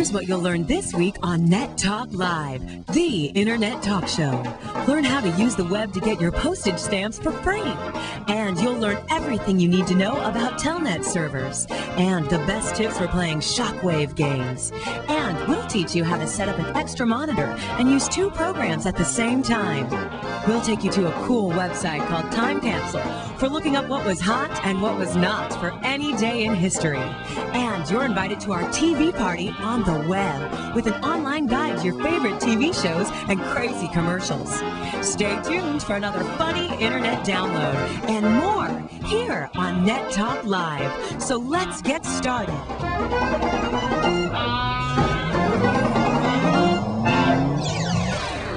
Here's what you'll learn this week on Net Talk Live, the internet talk show. Learn how to use the web to get your postage stamps for free. And you'll learn everything you need to know about Telnet servers and the best tips for playing shockwave games. And we'll teach you how to set up an extra monitor and use 2 programs at the same time. We'll take you to a cool website called Time Capsule for looking up what was hot and what was not for any day in history. And you're invited to our TV party on the web with an online guide to your favorite TV shows and crazy commercials. Stay tuned for another funny internet download and more here on Net Talk Live. So let's get started.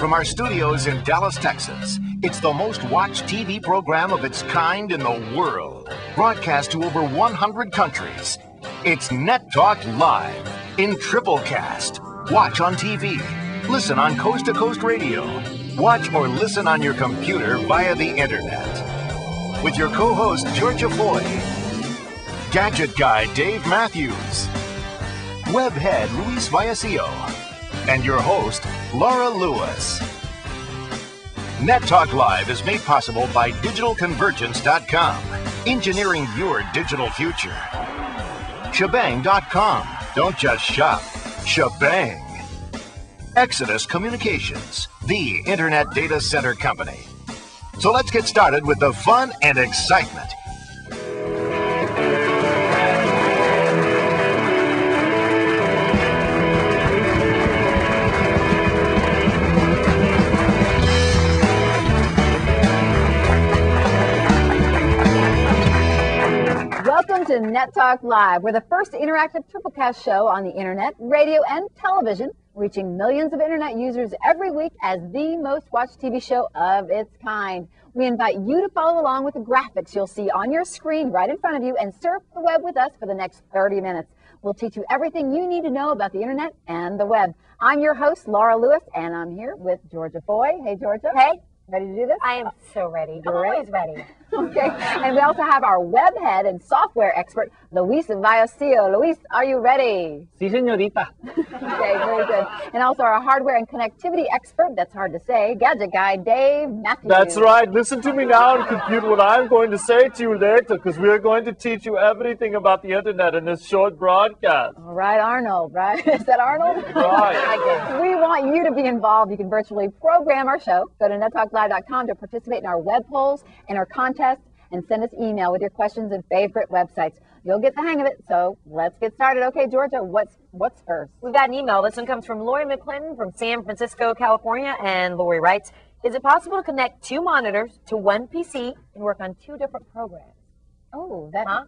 From our studios in Dallas, Texas, it's the most watched TV program of its kind in the world, broadcast to over 100 countries. It's Net Talk Live in triplecast. Watch on TV, listen on coast-to-coast radio, watch or listen on your computer via the internet. With your co-host, Georgia Foy, Gadget Guy, Dave Mathews, Web Head, Luis Vallicillo, and your host, Laura Lewis. Net Talk Live is made possible by digitalconvergence.com, engineering your digital future. Shebang.com, don't just shop, shebang. Exodus Communications, the Internet Data Center Company. So let's get started with the fun and excitement. Welcome to Net Talk Live. We're the first interactive triplecast show on the internet, radio, and television, reaching millions of internet users every week as the most watched TV show of its kind. We invite you to follow along with the graphics you'll see on your screen right in front of you and surf the web with us for the next 30 minutes. We'll teach you everything you need to know about the internet and the web. I'm your host, Laura Lewis, and I'm here with Georgia Foy. Hey, Georgia. Hey. Ready to do this? I am so ready. I'm always ready. Okay. And we also have our web head and software expert, Luis Vallicillo. Luis, are you ready? Sí, señorita. Okay, very good. And also our hardware and connectivity expert, that's hard to say, Gadget Guy, Dave Mathews. That's right. Listen to me now and compute what I'm going to say to you later, because we're going to teach you everything about the internet in this short broadcast. All right, Arnold, right? Is that Arnold? Right. We want you to be involved. You can virtually program our show. Go to nettalklive.com to participate in our web polls and our contests, and send us email with your questions and favorite websites. You'll get the hang of it, so let's get started. Okay, Georgia, what's first? We've got an email. This one comes from Lori McClinton from San Francisco, California, and Lori writes, is it possible to connect 2 monitors to one PC and work on 2 different programs? Oh, that... Huh?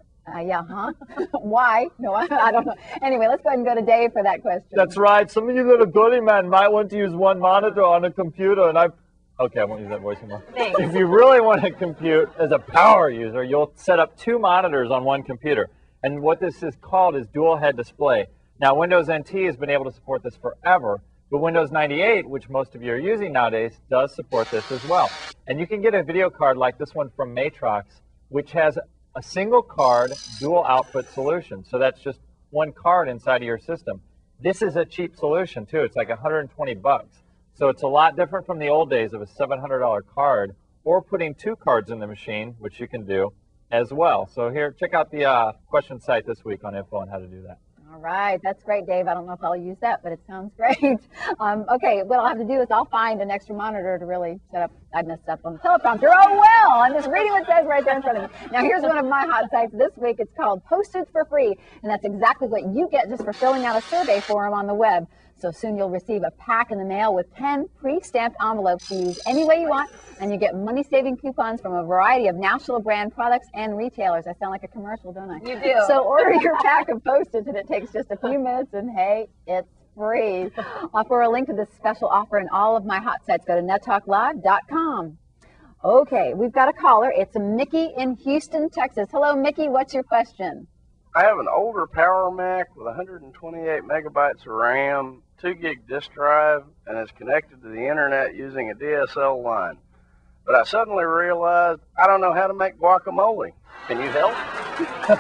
Why? No, I don't know. Anyway, let's go ahead and go to Dave for that question. That's right. Some of you little goody men might want to use one monitor on a computer, and Okay, I won't use that voice anymore. Thanks. If you really want to compute as a power user, you'll set up 2 monitors on one computer. And what this is called is dual head display. Now, Windows NT has been able to support this forever, but Windows 98, which most of you are using nowadays, does support this as well. And you can get a video card like this one from Matrox, which has a single card dual output solution. So that's just one card inside of your system. This is a cheap solution too. It's like 120 bucks. So it's a lot different from the old days of a $700 card, or putting 2 cards in the machine, which you can do as well. So here, check out the question site this week on info on how to do that. All right, that's great, Dave. I don't know if I'll use that, but it sounds great. Okay, what I'll have to do is I'll find an extra monitor to really set up. I messed up on the teleprompter. Oh, well, I'm just reading what it says right there in front of me. Now, here's one of my hot sites this week. It's called Postage for Free, and that's exactly what you get just for filling out a survey form on the web. So soon you'll receive a pack in the mail with 10 pre-stamped envelopes to use any way you want, and you get money-saving coupons from a variety of national brand products and retailers. I sound like a commercial, don't I? You do. So order your pack of postage, and it takes just a few minutes, and hey, it's free. For a link to this special offer and all of my hot sites, go to nettalklive.com. Okay, we've got a caller. It's Mickey in Houston, Texas. Hello, Mickey. What's your question? I have an older Power Mac with 128 megabytes of RAM, 2 gig disk drive, and it's connected to the internet using a DSL line. but I suddenly realized I don't know how to make guacamole. Can you help? We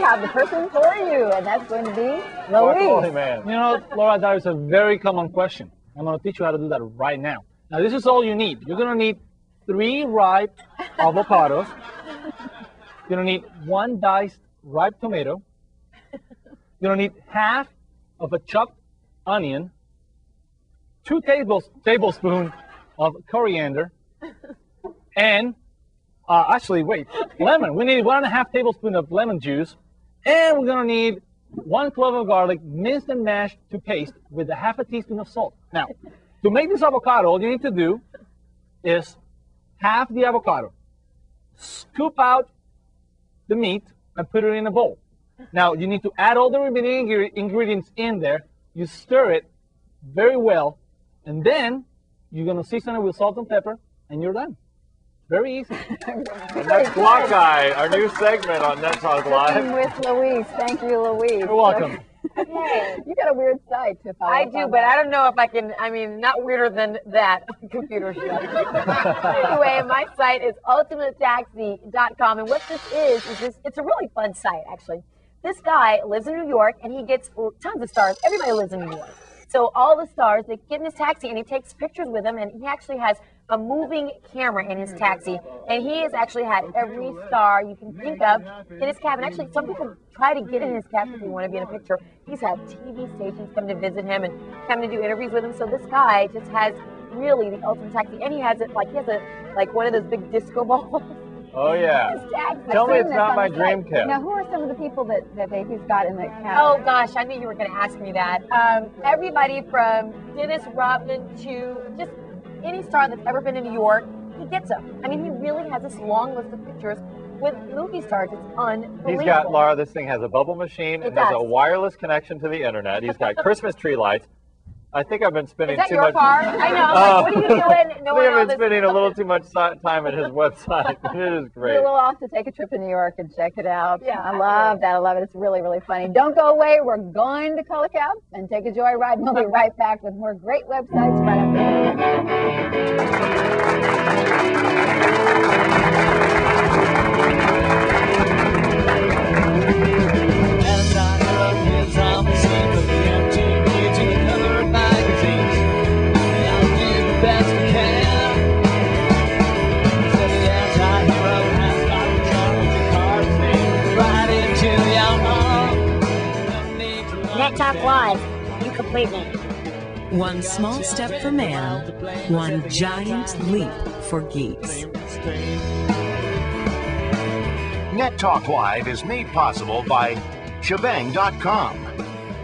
have the person for you, and that's going to be Guacamole Luis. man. You know, Laura, that is a very common question. I'm going to teach you how to do that right now. Now, this is all you need. You're going to need 3 ripe avocados. You're going to need 1 diced ripe tomato. You're going to need half of a chopped onion, 2 tablespoons of coriander, and actually, wait, lemon. We need 1.5 tablespoons of lemon juice, and we're going to need 1 clove of garlic, minced and mashed to paste with 1/2 teaspoon of salt. Now, to make this avocado, all you need to do is halve the avocado, scoop out the meat, and put it in a bowl. Now, you need to add all the remaining ingredients in there. You stir it very well, and then you're going to season it with salt and pepper, and you're done. Very easy. And that's Guac Guy, our new segment on Net Talk Live. Cooking with Luis. Thank you, Luis. You're welcome. You got a weird site to follow. I do, but I don't know if I can, I mean, not weirder than that computer show. Anyway, my site is ultimatetaxi.com, and what this is this, it's a really fun site, actually. This guy lives in New York, and he gets tons of stars. Everybody lives in New York. So all the stars, they get in his taxi, and he takes pictures with them, and he actually has a moving camera in his taxi, and he has actually had every star you can think of in his cabin. Actually, some people try to get in his cabin if they want to be in a picture. He's had TV stations come to visit him and come to do interviews with him. So this guy just has really the ultimate taxi, and he has it like, he has one of those big disco balls. Oh, yeah. Tell me it's not my dream kit. Now, who are some of the people that he's got in the cabin? Oh, gosh, I knew you were going to ask me that. Everybody from Dennis Rodman to just any star that's ever been to New York, he gets them. I mean, he really has this long list of pictures with movie stars. It's unbelievable. He's got, Laura, this thing has a bubble machine. It has a wireless connection to the internet. He's got Christmas tree lights. I think I've been spending too much. Car? I know. What are you doing? I think I've been spending a little too much time at his website. It is great. We'll off to take a trip to New York and check it out. Yeah, I love that. I love it. It's really, really funny. Don't go away. We're going to call a cab and take a joyride. We'll be right back with more great websites right Net Talk Live, you complete me. One small step for man, one giant leap for geeks. Net Talk Live is made possible by shebang.com,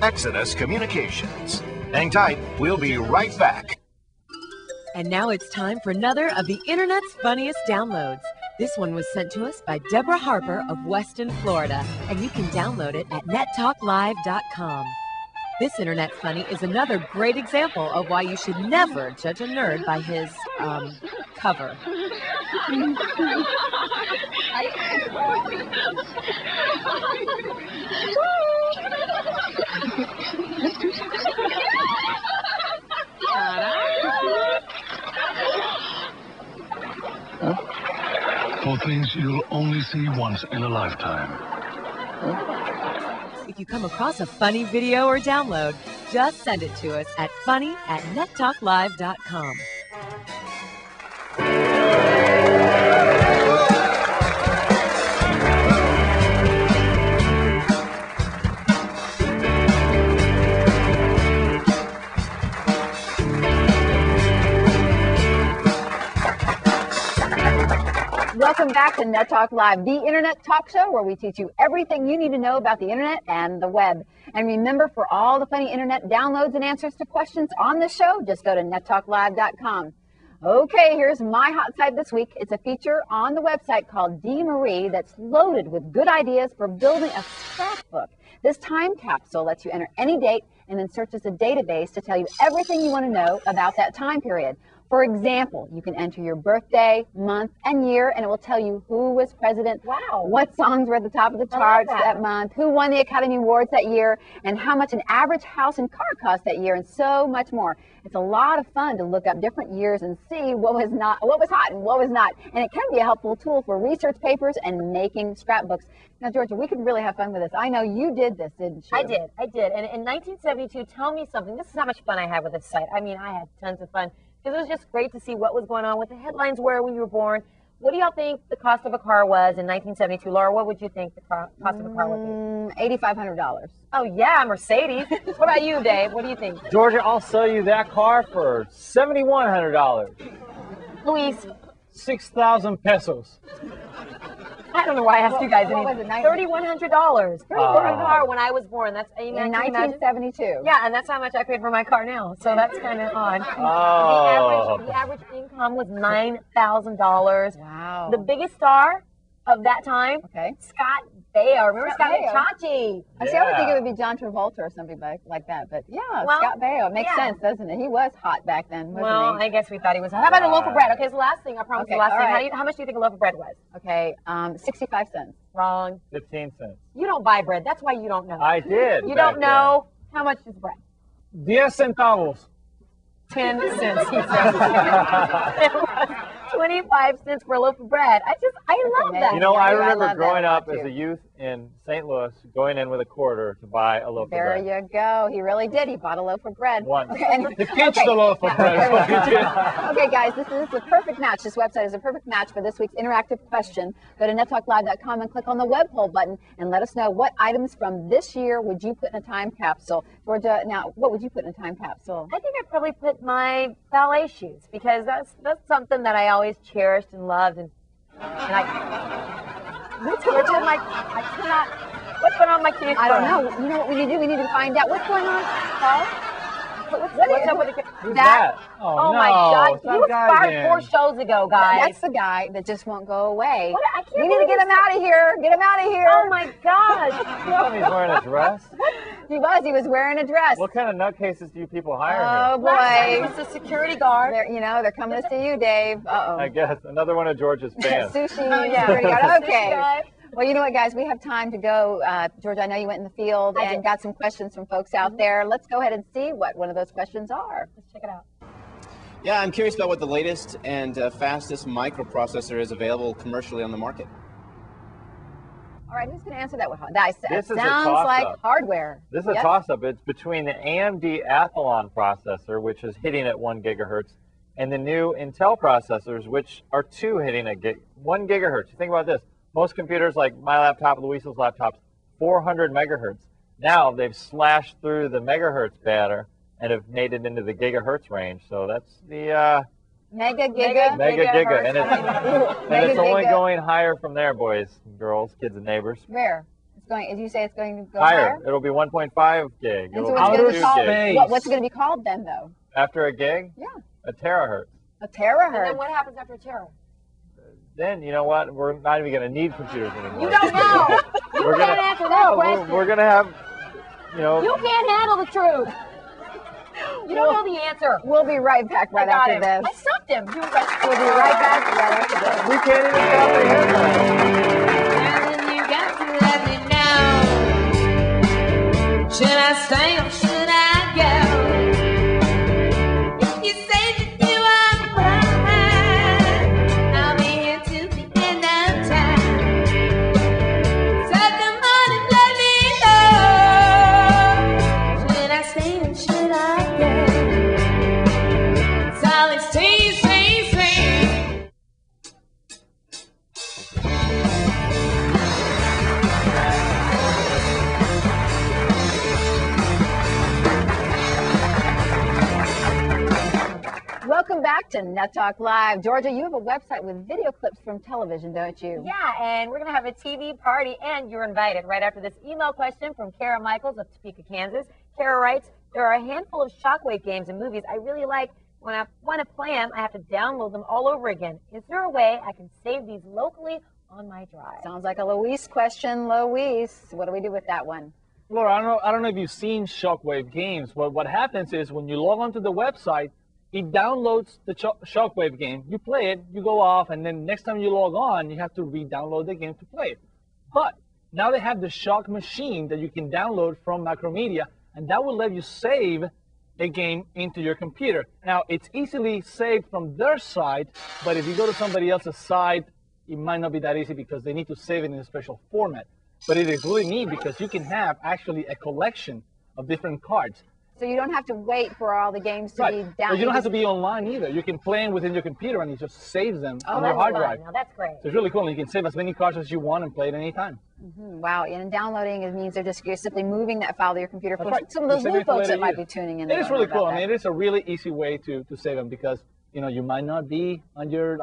Exodus Communications. Hang tight, we'll be right back. And now it's time for another of the Internet's funniest downloads. This one was sent to us by Deborah Harper of Weston, Florida, and you can download it at nettalklive.com. This Internet Funny is another great example of why you should never judge a nerd by his, cover. For things you'll only see once in a lifetime. If you come across a funny video or download, just send it to us at funny@nettalklive.com. Welcome back to Net Talk Live, the Internet talk show where we teach you everything you need to know about the Internet and the web. And remember, for all the funny Internet downloads and answers to questions on the show, just go to nettalklive.com. Okay, here's my hot site this week. It's a feature on the website called D. Marie that's loaded with good ideas for building a scrapbook. This time capsule lets you enter any date and then searches a database to tell you everything you want to know about that time period. For example, you can enter your birthday, month, and year, and it will tell you who was president, Wow. what songs were at the top of the charts that month, who won the Academy Awards that year, and how much an average house and car cost that year, and so much more. It's a lot of fun to look up different years and see what was hot and what was not. And it can be a helpful tool for research papers and making scrapbooks. Now, Georgia, we could really have fun with this. I know you did this, didn't you? I did. And in 1972, tell me something. This is how much fun I had with this site. I mean, I had tons of fun. Because it was just great to see what was going on, what the headlines were when you were born. What do y'all think the cost of a car was in 1972? Laura, what would you think the cost of a car would be? $8,500. Oh, yeah, Mercedes. What about you, Dave? What do you think? Georgia, I'll sell you that car for $7,100. Luis? 6,000 pesos. I don't know why I asked you guys. What was it? $3,100 for a car when I was born. That's in 1972. Yeah, and that's how much I paid for my car now. So that's kind of odd. Oh. The average income was $9,000. Wow. The biggest star of that time, Scott Baio. Remember Scott Baio? Chachi? I see. I would think it would be John Travolta or something like that, but yeah, Well, Scott Baio. It makes sense, doesn't it? He was hot back then, wasn't he? I guess we thought he was hot. How about a loaf of bread? Okay, so last thing. I promise Okay, the last all thing. right. How much do you think a loaf of bread was? Okay, 65 cents. Wrong. 15 cents. You don't buy bread. That's why you don't know. I did. You back don't know how much is bread. 10 centavos. 10 cents, he said. 25 cents for a loaf of bread. I love that. You know, I remember love growing that up as a youth in St. Louis, going in with a quarter to buy a loaf of bread. There you go. He really did. He bought a loaf of bread. Once. He pinched the loaf of bread. is what he did. Okay, guys, this is the perfect match. This website is a perfect match for this week's interactive question. Go to nettalklive.com and click on the web poll button and let us know what items from this year would you put in a time capsule. Georgia, now, what would you put in a time capsule? I think I'd probably put my ballet shoes because that's something that I always cherished and loved. And what's going on? What's going on my kids? I don't know. You know what we need to do? We need to find out what's going on, Paul. What's up with the Who's that? Oh no, my God! it's He that was guy fired again. 4 shows ago, guys. That's the guy that just won't go away. What? I can't We need to get him out of here. Get him out of here. Oh my gosh! You tell me he's wearing a dress? He was wearing a dress. What kind of nutcases do you people hire Oh here? Last time he boy. was a security guard. They're coming to see you, Dave. Uh-oh. I guess another one of George's fans. Sushi. Yeah. Security guard. Sushi Okay. guy. Well, you know what, guys? We have time to go. George, I know you went in the field I and did. got some questions from folks out there. Let's go ahead and see what one of those questions are. Let's check it out. Yeah, I'm curious about what the latest and fastest microprocessor is available commercially on the market. All right, who's going to answer that one? This is a sounds like toss-up. hardware. This is a Yep. toss-up. It's between the AMD Athlon processor, which is hitting at 1 gigahertz, and the new Intel processors, which are hitting at 1 gigahertz. You think about this. Most computers, like my laptop, Luis's laptops, 400 megahertz. Now they've slashed through the megahertz banner and have made it into the gigahertz range. So that's the Mega giga. mega giga, and Mega it's only giga. going higher from there, boys and girls, kids and neighbors. Where? It's going. As you say, it's going to go Higher. It'll be 1.5 gig. And It'll so be what's going to Outer be called? space. What's it going to be called then, though? After a gig, Yeah. a terahertz. A And terahertz. then what happens after terror? Then you know what? We're not even going to need computers anymore. You don't know. You We're can't gonna- answer that No, question. we're going to have, you know. You can't handle the truth. You don't know the answer. We'll be right back right I got after him. this. I stumped him. We'll be right back right after this. We can't even comprehend. You got to let me know. Should I stay or should I go? If you say that you are mine, I'll be here till the end of time. So come on and let me know. Should I stay or should I go? So let's see. Welcome back to Net Talk Live. Georgia, you have a website with video clips from television, don't you? Yeah, and we're going to have a TV party, and you're invited right after this email question from Kara Michaels of Topeka, Kansas. Kara writes, there are a handful of shockwave games and movies I really like. When I want to play them, I have to download them all over again. Is there a way I can save these locally on my drive? Sounds like a Luis question. Luis, what do we do with that one? Laura, I don't know if you've seen shockwave games, but what happens is when you log onto the website, it downloads the shockwave game. You play it, you go off, and then next time you log on, you have to re-download the game to play it. But now they have the Shock machine that you can download from Macromedia, and that will let you save a game into your computer. Now, it's easily saved from their side, but if you go to somebody else's side, it might not be that easy because they need to save it in a special format. But it is really neat because you can have actually a collection of different cards. So you don't have to wait for all the games to be downloaded. But you don't have to be online either. You can play them within your computer and it just saves them on your hard drive. Now that's great. So it's really cool. And you can save as many cards as you want and play it anytime. Wow, and downloading it means you're simply moving that file to your computer for some of That's those new folks that might be tuning in. It is really cool. I mean, it is a really easy way to save them because you might not be on your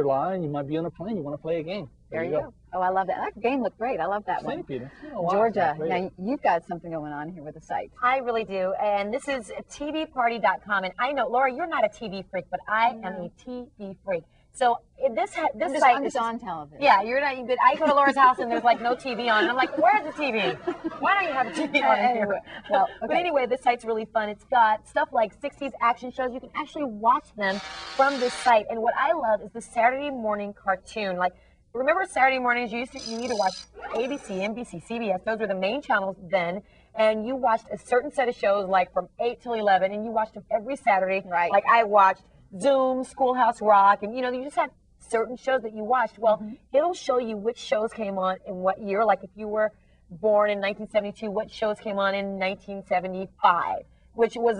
line. You might be on a plane. You want to play a game. There you go. Oh, I love that. That game looked great. I love that one. Peter. Georgia, now you've got something going on here with the site. I really do. And this is tvparty.com. And I know, Laura, you're not a TV freak, but I am a TV freak. So this site I'm just on television. Yeah, you're not. But I go to Laura's house and there's like no TV on. And I'm like, where's the TV? Why don't you have a TV on here? Well, But anyway, this site's really fun. It's got stuff like 60s action shows. You can actually watch them from this site. And what I love is the Saturday morning cartoon. Like, remember Saturday mornings, you need to watch ABC, NBC, CBS. Those were the main channels then. And you watched a certain set of shows like from 8 till 11. And you watched them every Saturday. Right. Like I watched Zoom, Schoolhouse Rock. And, you just had certain shows that you watched. Well, it'll show you which shows came on in what year. Like if you were born in 1972, what shows came on in 1975. Which was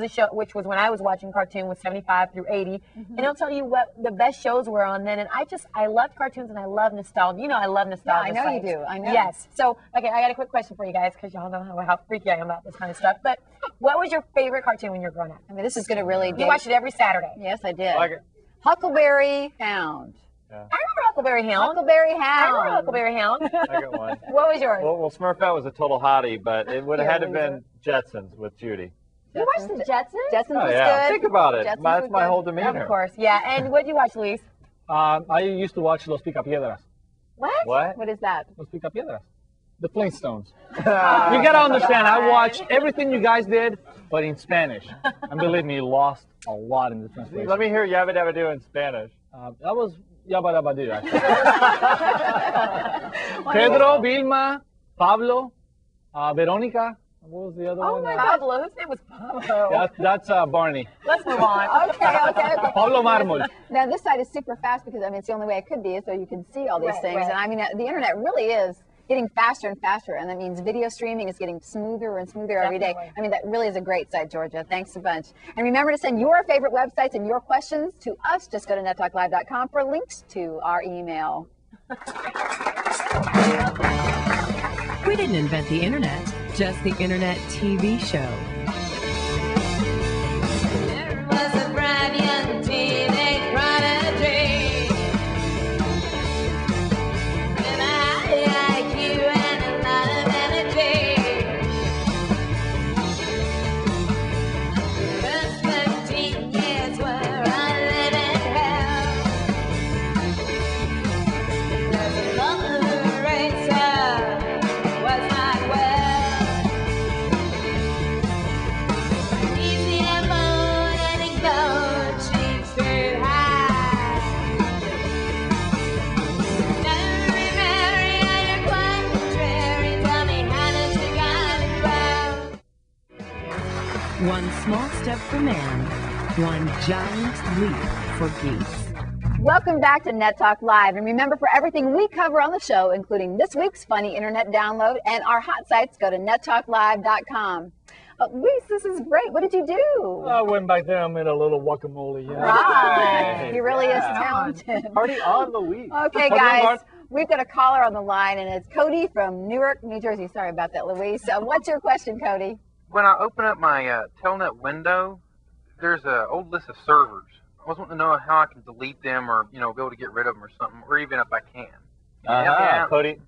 when I was watching cartoon, was 75 through 80. And it'll tell you what the best shows were on then. And I loved cartoons and I love nostalgia. I love nostalgia. Yeah, I know you do. I know. Yes. So, okay, I got a quick question for you guys because y'all know how freaky I am about this kind of stuff. But what was your favorite cartoon when you were growing up? I mean, this is going to really You watched it every Saturday. Yes, I did. Like it. Huckleberry Hound. I remember Huckleberry Hound. Huckleberry Hound. I remember Huckleberry Hound. I got one. What was yours? Well, Smurfette was a total hottie, but it would have had to have been Jetsons with Judy. You watched the Jetsons? Jetsons was yeah. good. Think about it. Jetsons That's my good. whole demeanor. Of course, yeah. And what did you watch, Luis? I used to watch Los Picapiedras. What? What is that? Los Picapiedras. The Flintstones. You gotta understand, I watched everything you guys did, but in Spanish. And believe me, lost a lot in the translation. Let me hear Yabba Dabba Doo in Spanish. That was Yabba Dabba Doo, actually. Pedro, Vilma, Pablo, Veronica. What was the other one? Oh my God, Pablo. Whose name was Pablo? That's Barney. Let's move on. Okay. Pablo Mármol. Now, this site is super fast because, it's the only way it could be, so you can see all these things. Right. And, the internet really is getting faster and faster, and that means video streaming is getting smoother and smoother every day. That really is a great site, Georgia. Thanks a bunch. And remember to send your favorite websites and your questions to us. Just go to nettalklive.com for links to our email. We didn't invent the internet, just the Internet TV show. There was a bright young teenage prodigy with a high IQ and a lot of energy. First 13 years were a living hell. The local racer was not well. Easy and bold and gold, she stood high. Never remarry, I am quite contrary. Tell me how did she got it wrong? One small step for man, one giant leap for geese. Welcome back to Net Talk Live. And remember, for everything we cover on the show, including this week's funny internet download and our hot sites, go to nettalklive.com. Luis, this is great. What did you do? I went back there and made a little guacamole. Right. He really is talented. Party on, Louise. Okay, guys. We've got a caller on the line, and it's Cody from Newark, New Jersey. Sorry about that, Luis. What's your question, Cody? When I open up my Telnet window, there's an old list of servers. I was wanting to know how I can delete them or, be able to get rid of them or something, or even if I can. Cody.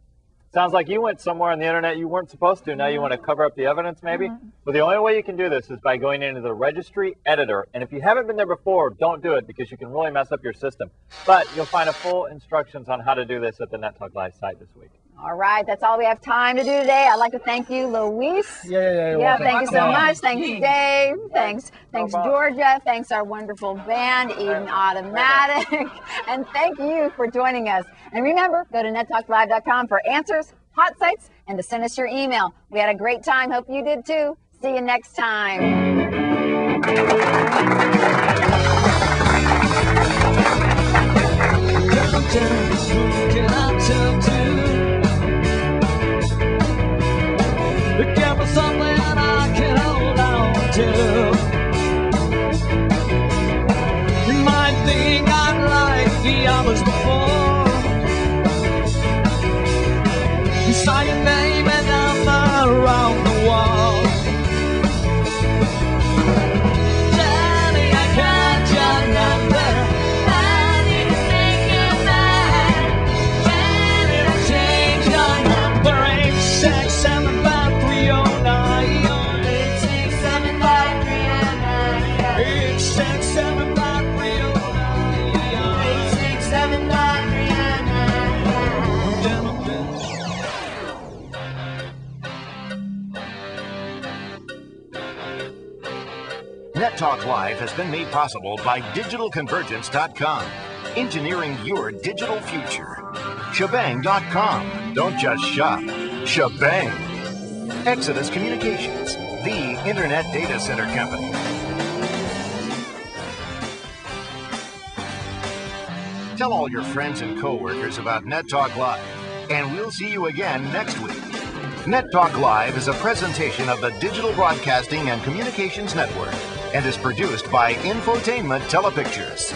Sounds like you went somewhere on the internet you weren't supposed to. Now you want to cover up the evidence, maybe? Well, the only way you can do this is by going into the registry editor. And if you haven't been there before, don't do it because you can really mess up your system. But you'll find a full instructions on how to do this at the Net Talk Live site this week. All right, that's all we have time to do today. I'd like to thank you, Luis. Yeah, thank you so much. Thanks, Dave. Thanks, Georgia. Thanks, our wonderful band, Eden Automatic. And thank you for joining us. And remember, go to nettalklive.com for answers, hot sites, and to send us your email. We had a great time. Hope you did too. See you next time. Give me something I can hold on to. You might think I'm like the others before. You saw your name and number around the wall. Daddy, I got your number. I need to make you mine. Daddy, I changed your number. 8675309. 8675309. Net Talk Live has been made possible by DigitalConvergence.com, engineering your digital future. Shebang.com. Don't just shop. Shebang. Exodus Communications, the Internet Data Center Company. Tell all your friends and coworkers about Net Talk Live, and we'll see you again next week. Net Talk Live is a presentation of the Digital Broadcasting and Communications Network and is produced by Infotainment Telepictures.